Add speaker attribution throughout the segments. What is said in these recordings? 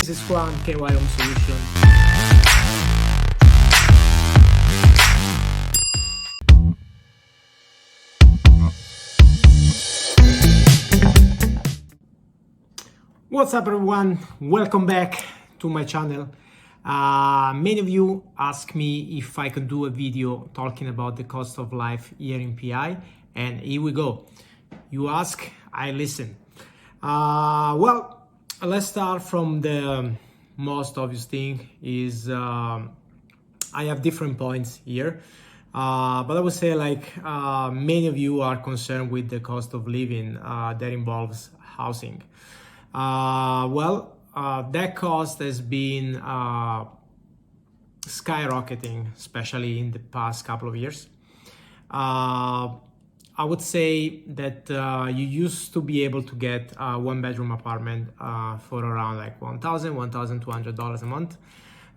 Speaker 1: This is Juan, kyhomesolution. What's up everyone? Welcome back to my channel. Many of you ask me if I could do a video talking about the cost of life here in PEI, and here we go. You ask, I listen. Well, let's start from the most obvious thing is I have different points here, but I would say many of you are concerned with the cost of living that involves housing. That cost has been skyrocketing, especially in the past couple of years. I would say that you used to be able to get a one-bedroom apartment for around $1,200 a month.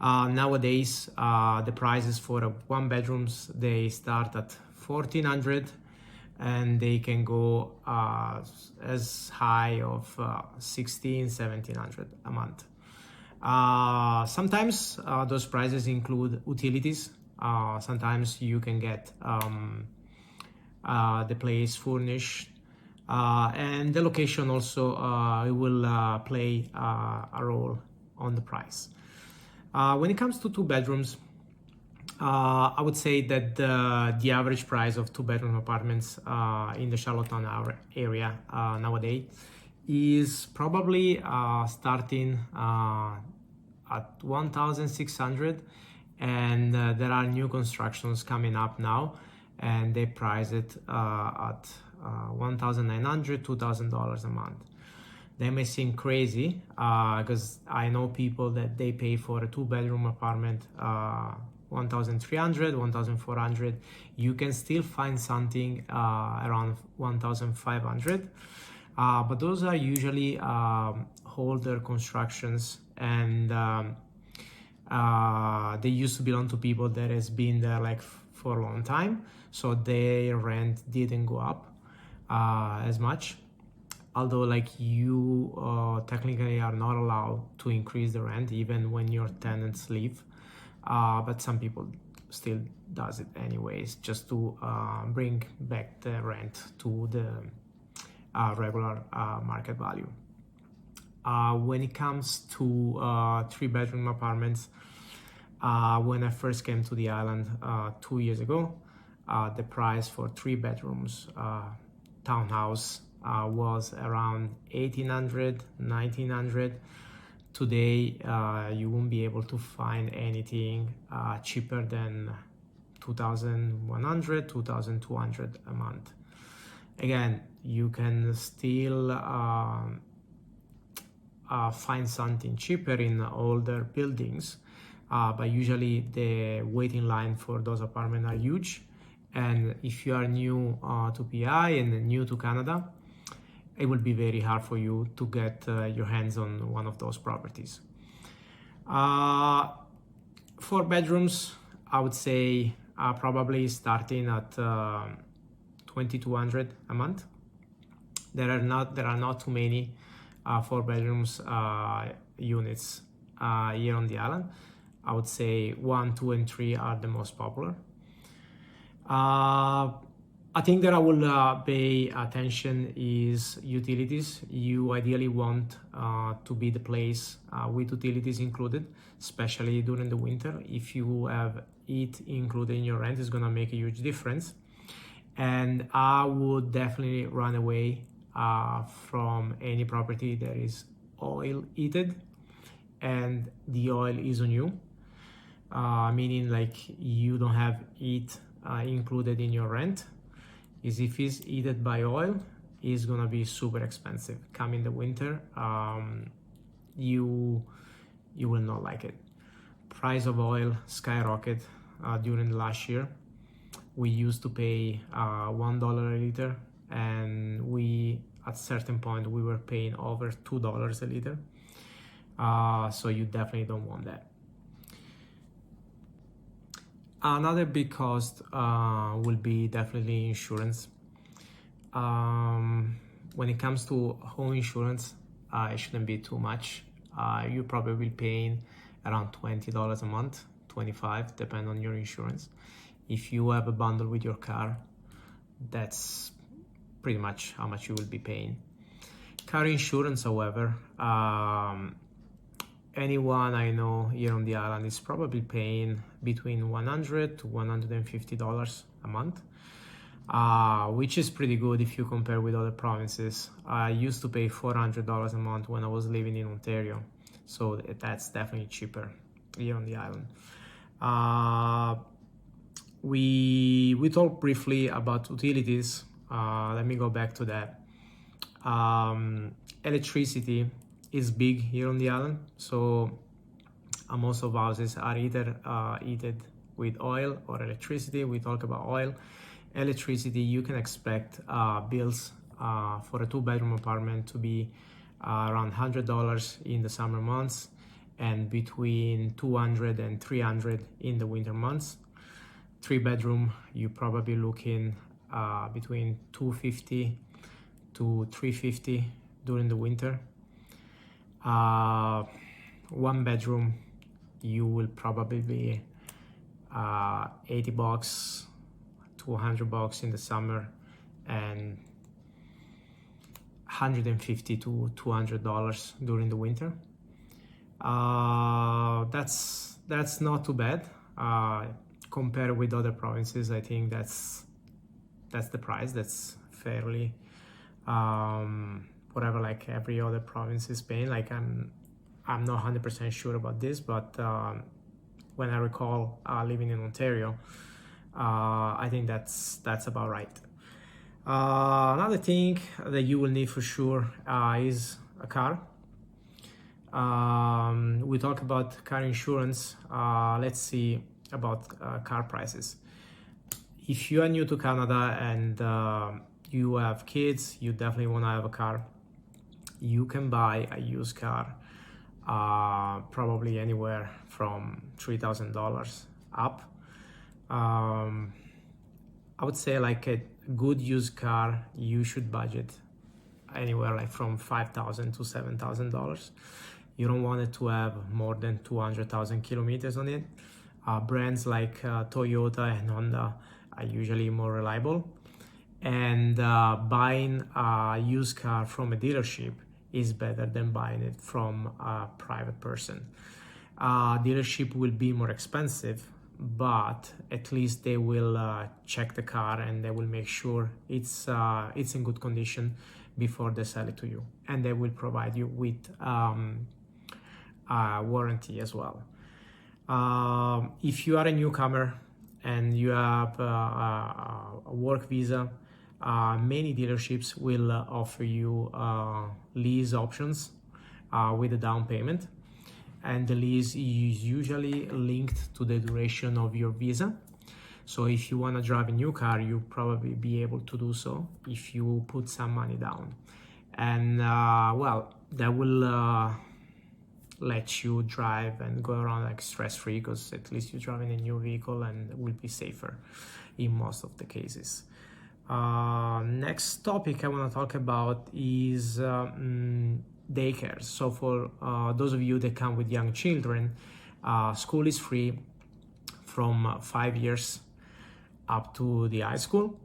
Speaker 1: Nowadays, the prices for one-bedrooms, they start at $1,400 and they can go as high of $1,600-1,700 a month. Sometimes those prices include utilities. Sometimes you can get the place furnished, and the location also will play a role on the price. When it comes to two bedrooms, I would say that the average price of two-bedroom apartments in the Charlottetown area nowadays is probably starting at $1,600, and there are new constructions coming up now, and they price it at $1,900, $2,000 a month. They may seem crazy because I know people that they pay for a two-bedroom apartment $1,300, $1,400. You can still find something around $1,500, but those are usually older constructions, and they used to belong to people that has been there for a long time, so their rent didn't go up as much. Although you technically are not allowed to increase the rent even when your tenants leave. But some people still does it anyways, just to bring back the rent to the regular market value. When it comes to three-bedroom apartments, when I first came to the island 2 years ago, the price for three bedrooms townhouse was around $1,800, $1,900. Today, you won't be able to find anything cheaper than $2,100, $2,200 a month. Again, you can still find something cheaper in older buildings, but usually the waiting line for those apartments are huge. And if you are new to PEI and new to Canada, it will be very hard for you to get your hands on one of those properties. Four bedrooms, I would say probably starting at $2,200 a month. There are not too many four bedrooms units here on the island. I would say 1, 2, and 3 are the most popular. I think that I will pay attention is utilities. You ideally want to be the place with utilities included, especially during the winter. If you have it included in your rent, it's gonna make a huge difference. And I would definitely run away from any property that is oil heated and the oil is on you, meaning you don't have heat included in your rent. Is if it's heated by oil, it's gonna be super expensive. Come in the winter, you will not like it. Price of oil skyrocket during the last year. We used to pay $1 a liter, and at certain point we were paying over $2 a liter. So you definitely don't want that. Another big cost will be definitely insurance. When it comes to home insurance, it shouldn't be too much. you probably will paying around $20 a month, 25, depending on your insurance. If you have a bundle with your car, that's pretty much how much you will be paying. Car insurance, however, anyone I know here on the island is probably paying between $100 to $150 a month, which is pretty good if you compare with other provinces. I used to pay $400 a month when I was living in Ontario, so that's definitely cheaper here on the island. We talked briefly about utilities. Let me go back to that. Electricity is big here on the island, so most of houses are either heated with oil or electricity. We talk about oil. Electricity, you can expect bills for a 2-bedroom apartment to be around $100 in the summer months and between $200 and $300 in the winter months. 3-bedroom, you're probably looking between $250 to $350 during the winter. 1-bedroom, you will probably be $80 to $100 in the summer and $150 to $200 during the winter. That's not too bad. Compared with other provinces, I think that's the price. That's fairly whatever like every other province is paying. Like I'm not 100% sure about this, but when I recall living in Ontario, I think that's about right. Another thing that you will need for sure is a car. We talk about car insurance. Let's see about car prices. If you are new to Canada and you have kids, you definitely want to have a car. You can buy a used car probably anywhere from $3,000 up. I would say like a good used car, you should budget anywhere like from $5,000 to $7,000. You don't want it to have more than 200,000 kilometers on it. Brands like Toyota and Honda are usually more reliable. And buying a used car from a dealership is better than buying it from a private person. Dealership will be more expensive, but at least they will check the car and they will make sure it's in good condition before they sell it to you, and they will provide you with a warranty as well. If you are a newcomer and you have a work visa, many dealerships will offer you lease options with a down payment, and the lease is usually linked to the duration of your visa. So if you want to drive a new car, you'll probably be able to do so if you put some money down, and well, that will let you drive and go around like stress-free, because at least you're driving a new vehicle and it will be safer in most of the cases. Next topic I want to talk about is daycare. So for those of you that come with young children, school is free from 5 years up to the high school.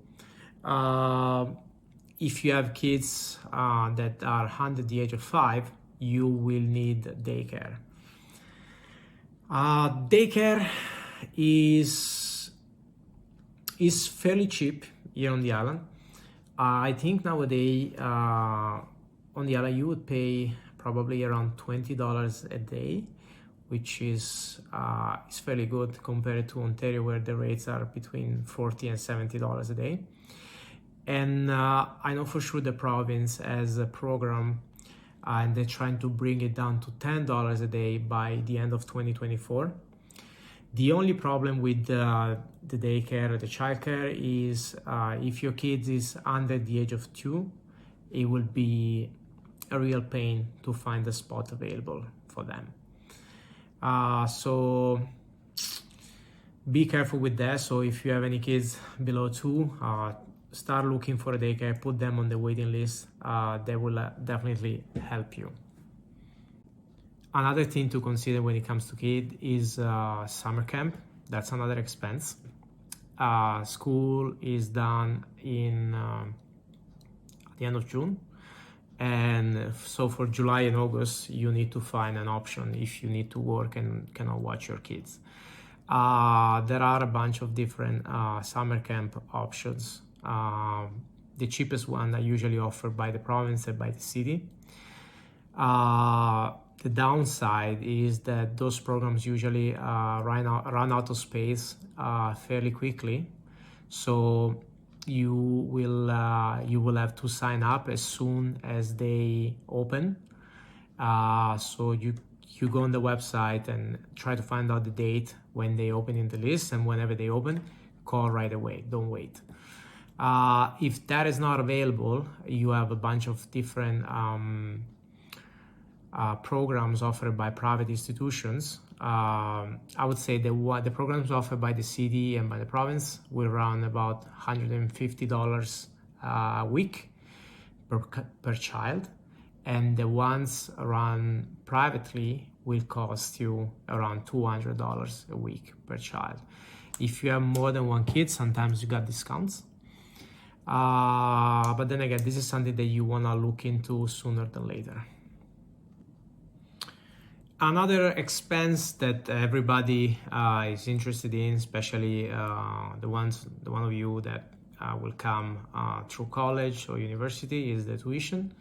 Speaker 1: If you have kids that are under the age of 5, you will need daycare. Daycare is fairly cheap here on the island. I think nowadays on the island you would pay probably around $20 a day, which is fairly good compared to Ontario, where the rates are between $40 and $70 a day. And I know for sure the province has a program and they're trying to bring it down to $10 a day by the end of 2024. The only problem with the daycare or the childcare is if your kid is under the age of 2, it will be a real pain to find a spot available for them. So be careful with that. So if you have any kids below 2, start looking for a daycare, put them on the waiting list. They will definitely help you. Another thing to consider when it comes to kid is summer camp. That's another expense. School is done in at the end of June, and so for July and August you need to find an option if you need to work and cannot watch your kids. There are a bunch of different summer camp options. The cheapest one are usually offered by the province and by the city. The downside is that those programs usually run out of space fairly quickly, so you will have to sign up as soon as they open. So you go on the website and try to find out the date when they open in the list, and whenever they open, call right away. Don't wait. If that is not available, you have a bunch of different programs offered by private institutions. I would say the programs offered by the city and by the province will run about $150 a week per child, and the ones run privately will cost you around $200 a week per child. If you have more than one kid, sometimes you got discounts. But then again, this is something that you want to look into sooner than later. Another expense that everybody is interested in, especially the one of you that will come through college or university, is the tuition.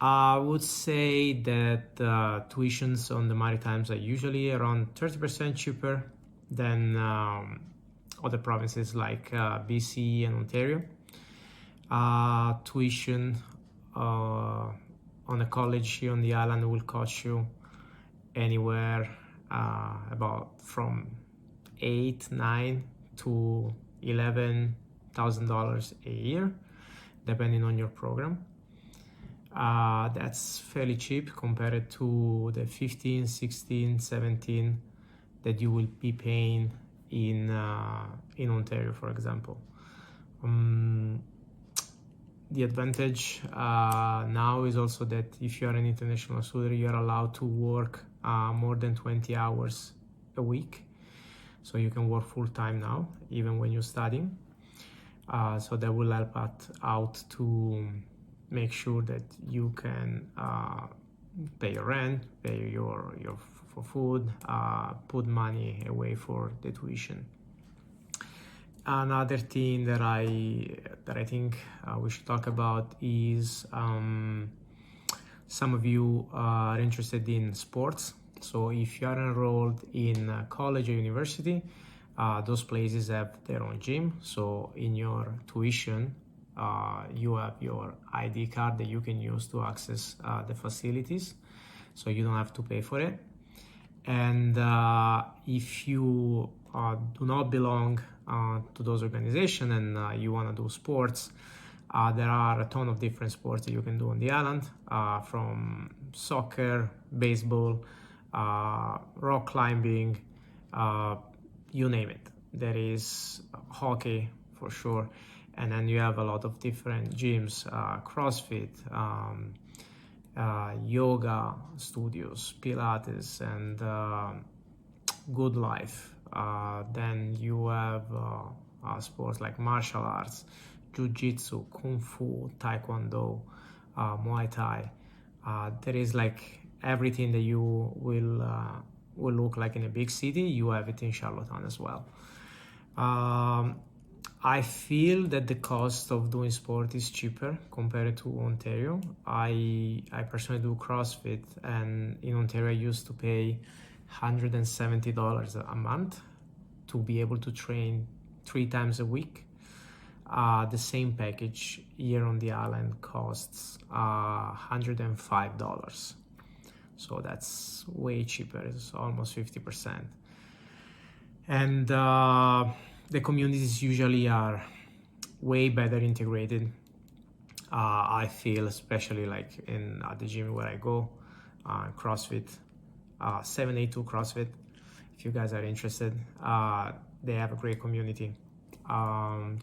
Speaker 1: I would say that tuitions on the Maritimes are usually around 30% cheaper than other provinces like BC and Ontario. Tuition on a college here on the island will cost you anywhere about from $8,000, $9,000 to $11,000 a year, depending on your program. That's fairly cheap compared to the 15, 16, 17 that you will be paying in Ontario, for example. The advantage now is also that if you are an international student, you are allowed to work more than 20 hours a week. So you can work full time now, even when you're studying. So that will help out to make sure that you can pay your rent, pay your for food, put money away for the tuition. Another thing that I think we should talk about is some of you are interested in sports. So if you are enrolled in college or university, those places have their own gym. So in your tuition, you have your ID card that you can use to access the facilities. So you don't have to pay for it. And if you do not belong to those organizations and you want to do sports, there are a ton of different sports that you can do on the island, from soccer, baseball, rock climbing, you name it. There is hockey for sure, and then you have a lot of different gyms, CrossFit, yoga studios, Pilates, and Good Life. Then you have sports like martial arts, Jiu-Jitsu, Kung Fu, Taekwondo, Muay Thai. There is like everything that you will look like in a big city. You have it in Charlottetown as well. I feel that the cost of doing sport is cheaper compared to Ontario. I personally do CrossFit, and in Ontario I used to pay $170 a month to be able to train 3 times a week. The same package here on the island costs $105. So that's way cheaper. It's almost 50%. And the communities usually are way better integrated. I feel, especially like at the gym where I go, CrossFit, 782 CrossFit. If you guys are interested, they have a great community.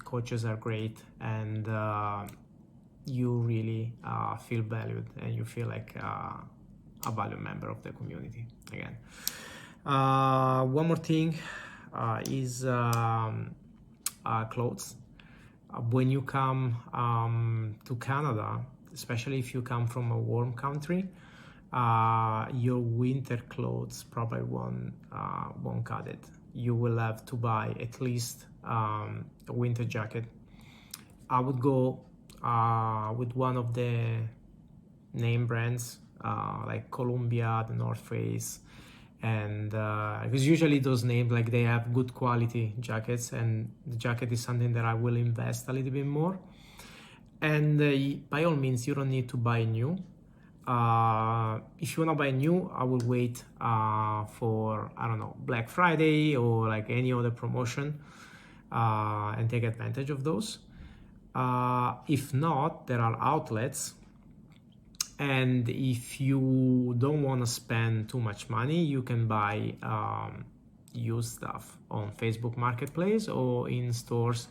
Speaker 1: Coaches are great, and you really feel valued, and you feel like a valued member of the community again. One more thing is clothes. When you come to Canada, especially if you come from a warm country, your winter clothes probably won't cut it. You will have to buy at least a winter jacket. I would go with one of the name brands like Columbia, the North Face, and because usually those names, like, they have good quality jackets, and the jacket is something that I will invest a little bit more. And by all means, you don't need to buy new. If you want to buy new, I will wait for, I don't know, Black Friday or like any other promotion and take advantage of those. If not, there are outlets. And if you don't want to spend too much money, you can buy used stuff on Facebook Marketplace or in stores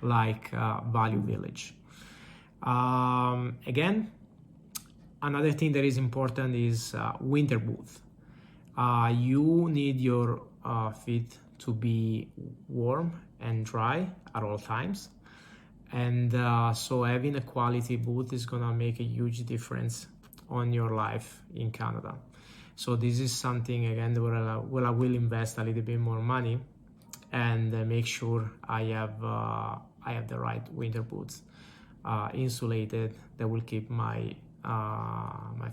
Speaker 1: like Value Village. Again, another thing that is important is winter boots. You need your feet to be warm and dry at all times. And so having a quality boot is gonna make a huge difference on your life in Canada. So this is something, again, where I will invest a little bit more money and make sure I have the right winter boots, insulated, that will keep my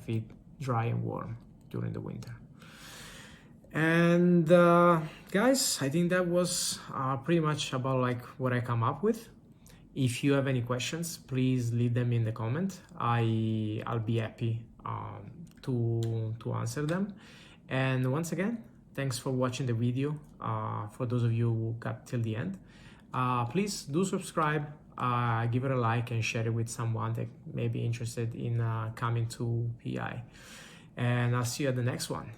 Speaker 1: feet dry and warm during the winter. And guys, I think that was pretty much about like what I come up with. If you have any questions, please leave them in the comment. I'll be happy to answer them. And once again, thanks for watching the video. For those of you who got till the end, please do subscribe, give it a like, and share it with someone that may be interested in coming to PEI. And I'll see you at the next one.